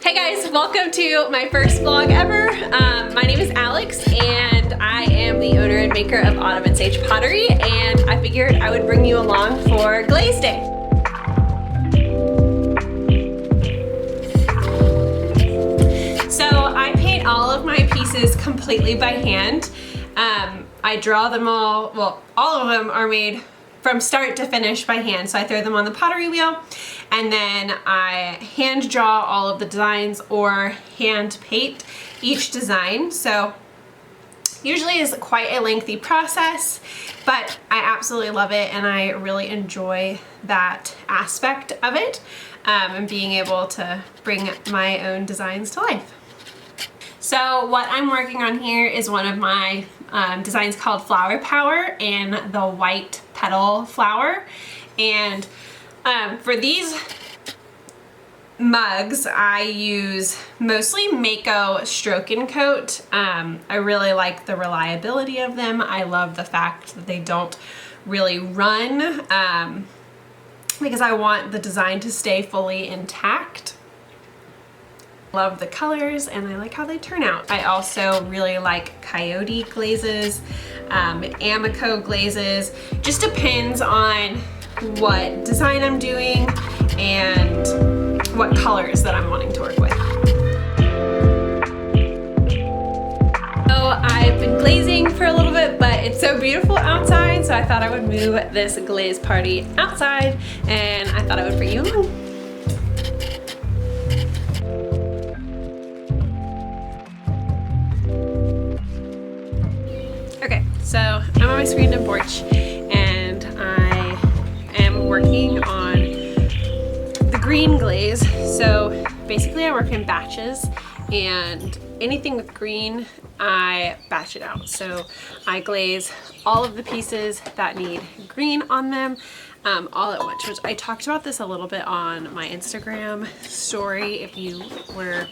Hey guys, welcome to my first vlog ever. My name is Alex and I am the owner and maker of Autumn and Sage Pottery, and I figured I would bring you along for Glaze Day. So I paint all of my pieces completely by hand. I draw them all, well, all of them are made from start to finish by hand. So I throw them on the pottery wheel and then I hand draw all of the designs or hand paint each design. So usually is quite a lengthy process, but I absolutely love it and I really enjoy that aspect of it, and being able to bring my own designs to life. So what I'm working on here is one of my designs called Flower Power in the white petal flower. And for these mugs, I use mostly Mayco Stroke and Coat. I really like the reliability of them. I love the fact that they don't really run because I want the design to stay fully intact. Love the colors and I like how they turn out. I also really like Coyote Glazes, Amaco Glazes. Just depends on what design I'm doing and what colors that I'm wanting to work with. So I've been glazing for a little bit, but it's so beautiful outside, so I thought I would move this glaze party outside and I thought I would bring you along. Okay, so I'm on my screen and porch and I am working on the green glaze. So basically I work in batches and anything with green I batch it out. So I glaze all of the pieces that need green on them all at once, which I talked about this a little bit on my Instagram story if you were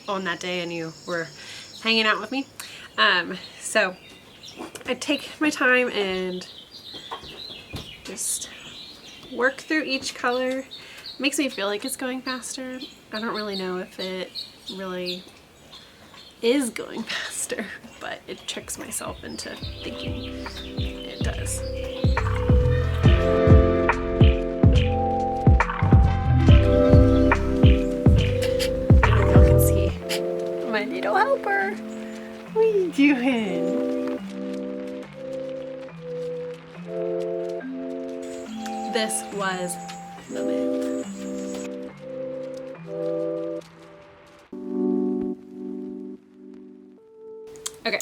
on that day and you were hanging out with me. So I take my time and just work through each color. It makes me feel like it's going faster. I don't really know if it really is going faster, but it tricks myself into thinking it does. I don't know if y'all can see my little helper. What are you doing? This was the move. Okay,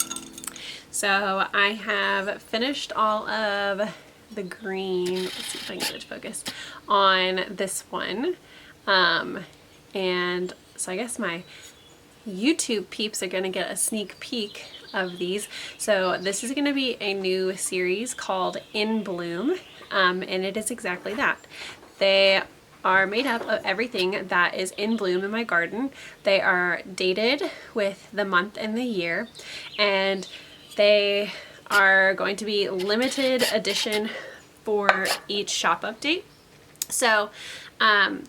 so I have finished all of the green. Let's see if I can get it to focus on this one. And so I guess my YouTube peeps are gonna get a sneak peek of these. So this is gonna be a new series called In Bloom, and it is exactly that. They are made up of everything that is in bloom in my garden. They are dated with the month and the year, and they are going to be limited edition for each shop update. So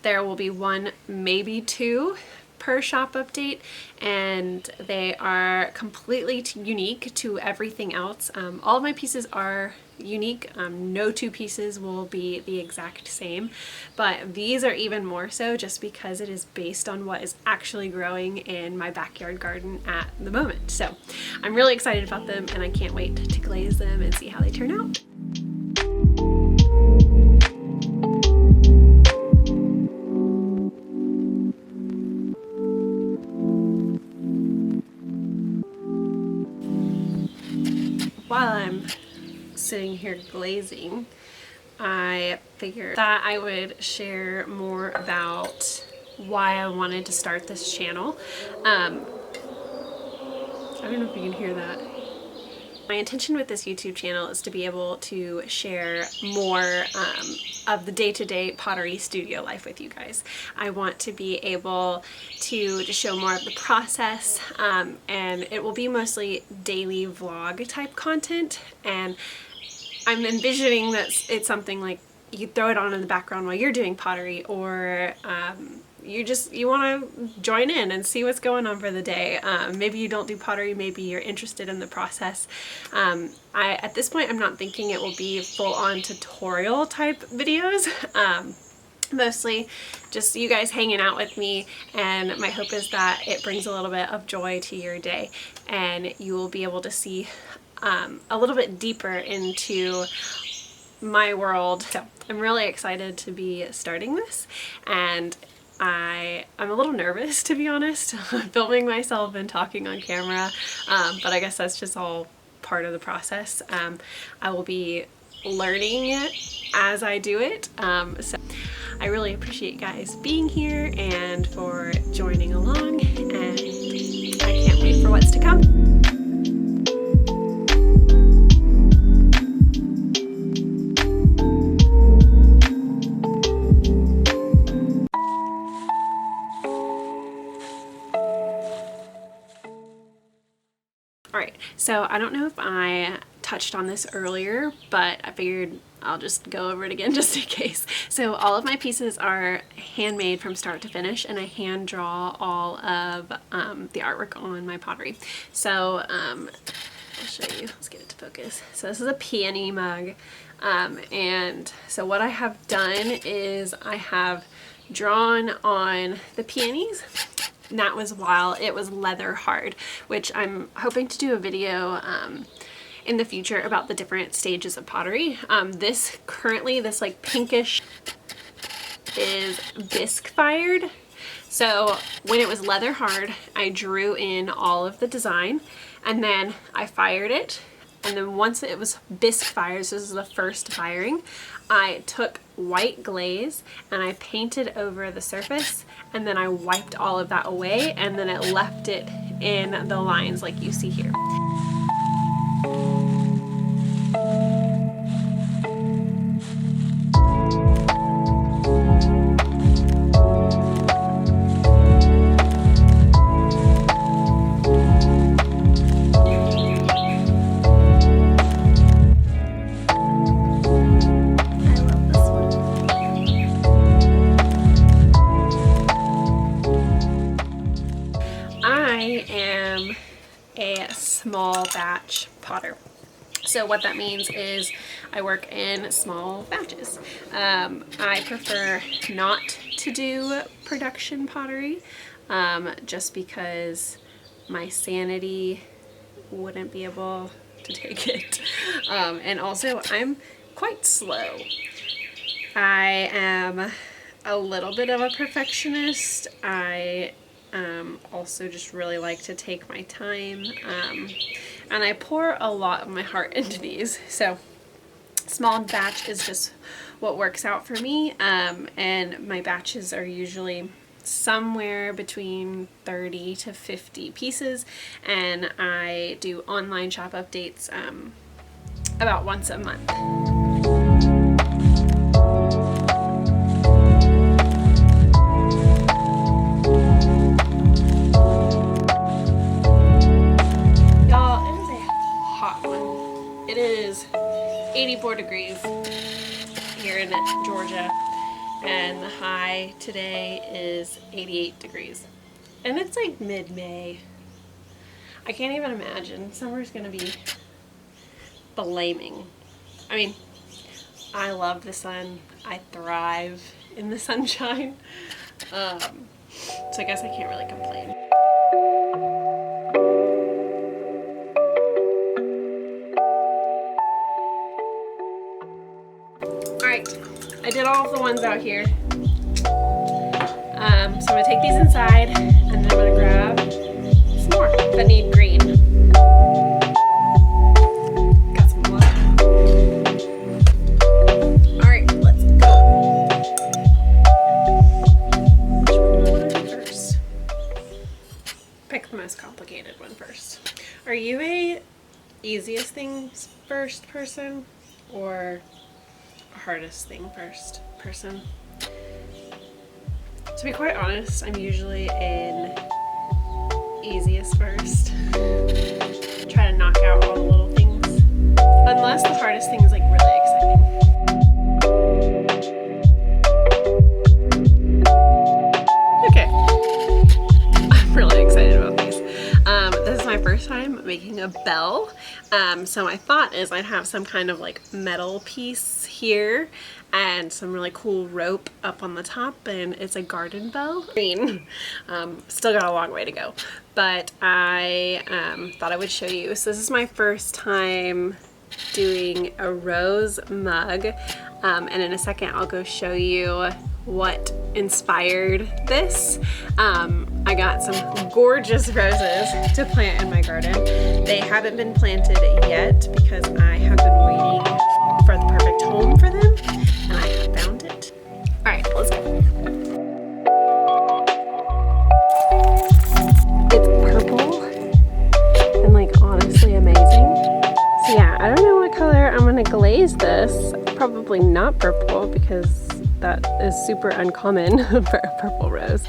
there will be one, maybe two per shop update, and they are completely unique to everything else. All of my pieces are unique. No two pieces will be the exact same, but these are even more so just because it is based on what is actually growing in my backyard garden at the moment. So I'm really excited about them and I can't wait to glaze them and see how they turn out. While I'm sitting here glazing, I figured that I would share more about why I wanted to start this channel. I don't know if you can hear that. My intention with this YouTube channel is to be able to share more of the day-to-day pottery studio life with you guys. I want to be able to just show more of the process, and it will be mostly daily vlog type content, and I'm envisioning that it's something like you throw it on in the background while you're doing pottery, or you want to join in and see what's going on for the day. Maybe you don't do pottery, maybe you're interested in the process. At this point, I'm not thinking it will be full-on tutorial type videos. Mostly just you guys hanging out with me, and my hope is that it brings a little bit of joy to your day and you will be able to see a little bit deeper into my world. So I'm really excited to be starting this, and I'm a little nervous, to be honest, filming myself and talking on camera, but I guess that's just all part of the process. I will be learning it as I do it. So I really appreciate you guys being here and for joining along, and I can't wait for what's to come. Alright, so I don't know if I touched on this earlier, but I figured I'll just go over it again just in case. So all of my pieces are handmade from start to finish, and I hand draw all of the artwork on my pottery. So I'll show you, let's get it to focus. So this is a peony mug, and so what I have done is I have drawn on the peonies. And that was while it was leather hard, which I'm hoping to do a video in the future about the different stages of pottery. This like pinkish is bisque fired. So when it was leather hard, I drew in all of the design and then I fired it. And then once it was bisque fired, so this is the first firing, I took white glaze and I painted over the surface, and then I wiped all of that away, and then it left it in the lines like you see here. Small batch potter. So what that means is I work in small batches. I prefer not to do production pottery just because my sanity wouldn't be able to take it. And also I'm quite slow. I am a little bit of a perfectionist. I also just really like to take my time, and I pour a lot of my heart into these. So small batch is just what works out for me, and my batches are usually somewhere between 30 to 50 pieces, and I do online shop updates about once a month. It is 84 degrees here in Georgia, and the high today is 88 degrees. And it's like mid-May. I can't even imagine. Summer's gonna be flaming. I mean, I love the sun. I thrive in the sunshine. So I guess I can't really complain. I did all of the ones out here. So I'm gonna take these inside, and then I'm gonna grab some more that need green. Got some blood. Alright, let's go. Which one do I want to do first? Pick the most complicated one first. Are you a easiest things first person, or hardest thing first person? To be quite honest, I'm usually in easiest first. Try to knock out all the little things, unless the hardest thing is like really exciting. a bell. So my thought is I'd have some kind of like metal piece here and some really cool rope up on the top, and it's a garden bell. Still got a long way to go, but I thought I would show you. So this is my first time doing a rose mug, and in a second I'll go show you what inspired this. I got some gorgeous roses to plant in my garden. They haven't been planted yet because I have been waiting for the perfect home for them, and I have found it. All right, let's go. It's purple and like honestly amazing. So yeah, I don't know what color I'm gonna glaze this. Probably not purple because that is super uncommon for a purple rose.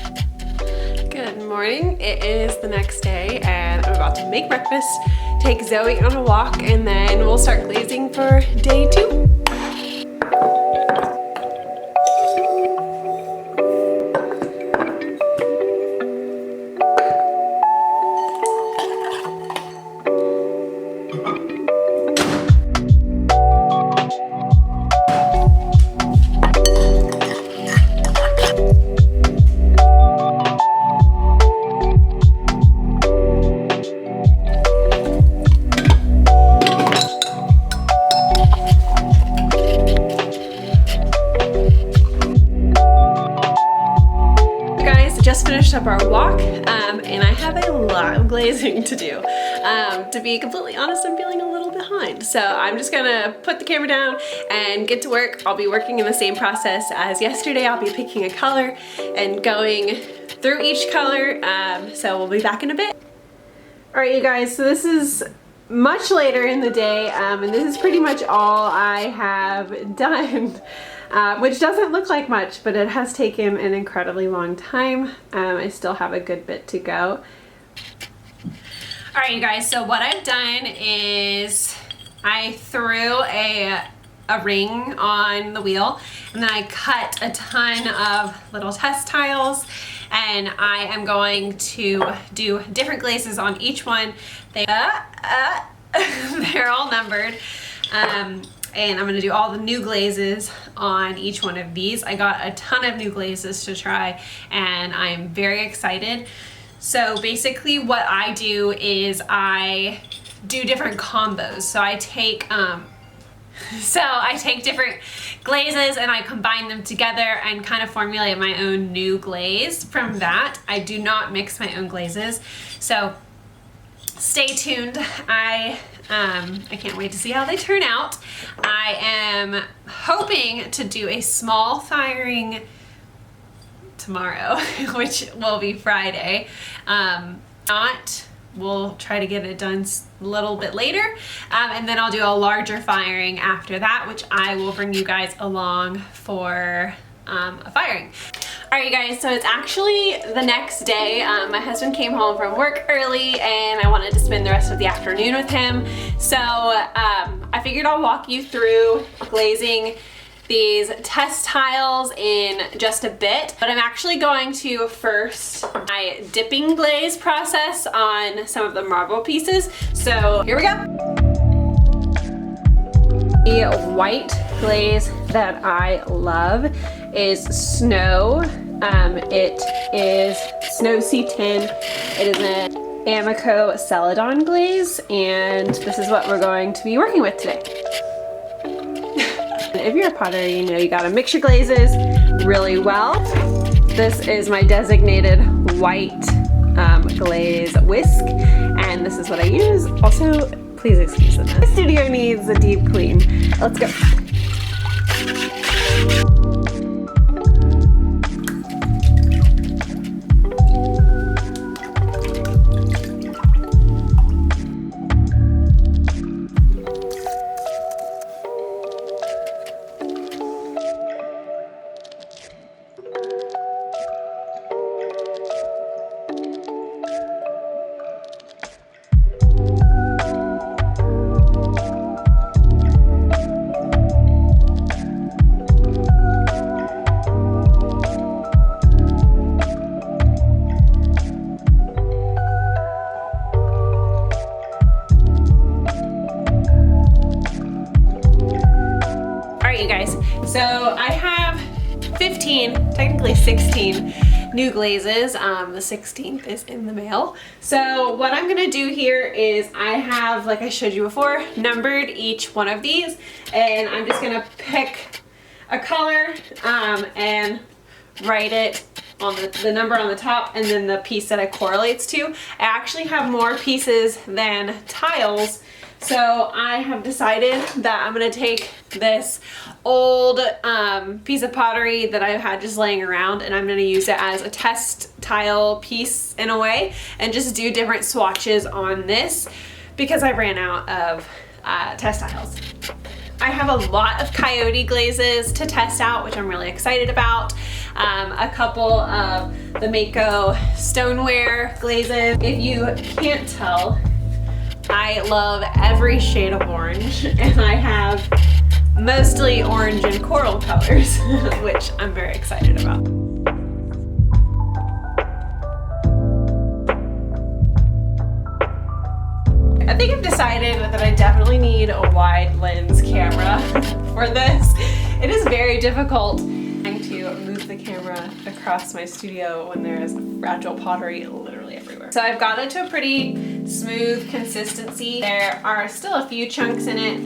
Good morning. It is the next day and I'm about to make breakfast, take Zoe on a walk, and then we'll start glazing for day 2. Just finished up our walk, and I have a lot of glazing to do. To be completely honest, I'm feeling a little behind. So I'm just gonna put the camera down and get to work. I'll be working in the same process as yesterday. I'll be picking a color and going through each color. So we'll be back in a bit. All right, you guys, so this is much later in the day, and this is pretty much all I have done. Which doesn't look like much, but it has taken an incredibly long time. I still have a good bit to go. All right, you guys, so what I've done is I threw a ring on the wheel, and then I cut a ton of little test tiles, and I am going to do different glazes on each one. They're all numbered. And I'm gonna do all the new glazes on each one of these. I got a ton of new glazes to try, and I am very excited. So basically what I do is I do different combos. So I take different glazes and I combine them together and kind of formulate my own new glaze from that. I do not mix my own glazes. So stay tuned. I can't wait to see how they turn out. I am hoping to do a small firing tomorrow, which will be Friday. We'll try to get it done a little bit later, and then I'll do a larger firing after that, which I will bring you guys along for a firing. All right, you guys, so it's actually the next day. My husband came home from work early and I wanted to spend the rest of the afternoon with him. So I figured I'll walk you through glazing these test tiles in just a bit, but I'm actually going to first my dipping glaze process on some of the marble pieces. So here we go. The white glaze that I love is Snow. It is Snow C10. It is an Amaco Celadon glaze, and this is what we're going to be working with today. If you're a potter, you know you gotta mix your glazes really well. This is my designated white glaze whisk, and this is what I use. Also, please excuse the mess. The studio needs a deep clean. Let's go. So I have 15, technically 16 new glazes. The 16th is in the mail. So what I'm gonna do here is I have, like I showed you before, numbered each one of these, and I'm just gonna pick a color and write it on the number on the top and then the piece that it correlates to. I actually have more pieces than tiles, so I have decided that I'm gonna take this old piece of pottery that I've had just laying around, and I'm gonna use it as a test tile piece in a way and just do different swatches on this because I ran out of test tiles. I have a lot of Coyote Glazes to test out, which I'm really excited about. A couple of the Mayco stoneware glazes. If you can't tell, I love every shade of orange, and I have mostly orange and coral colors, which I'm very excited about. I think I've decided that I definitely need a wide lens camera for this. It is very difficult trying to move the camera across my studio when there is fragile pottery literally everywhere. So I've got it to a pretty smooth consistency. There are still a few chunks in it.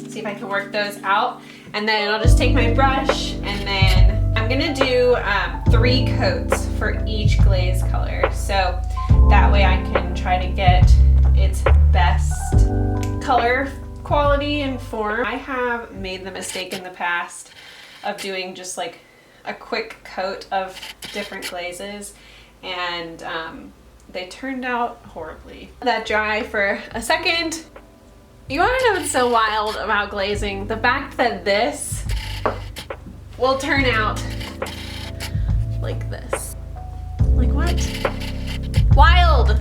Let's see if I can work those out. And then I'll just take my brush, and then I'm gonna do 3 coats for each glaze color. So that way I can try to get its best color quality and form. I have made the mistake in the past of doing just like a quick coat of different glazes, and they turned out horribly. Let that dry for a second. You want to know what's so wild about glazing? The fact that this will turn out like this. Like what? Wild!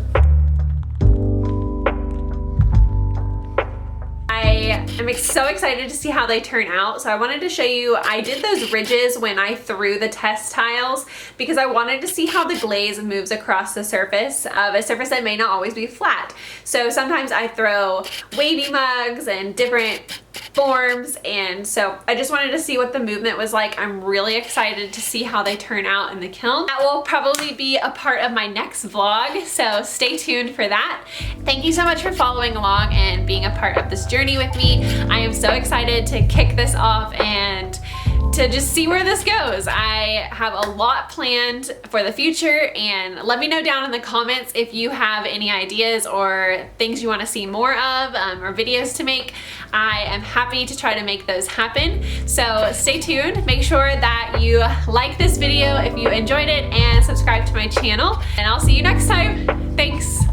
I'm so excited to see how they turn out. So I wanted to show you, I did those ridges when I threw the test tiles because I wanted to see how the glaze moves across the surface of a surface that may not always be flat. So sometimes I throw wavy mugs and different forms, and so I just wanted to see what the movement was like. I'm really excited to see how they turn out in the kiln. That will probably be a part of my next vlog, so stay tuned for that. Thank you so much for following along and being a part of this journey with me. I am so excited to kick this off and to just see where this goes. I have a lot planned for the future, and let me know down in the comments if you have any ideas or things you want to see more of, or videos to make. I am happy to try to make those happen. So stay tuned. Make sure that you like this video if you enjoyed it and subscribe to my channel, and I'll see you next time. Thanks.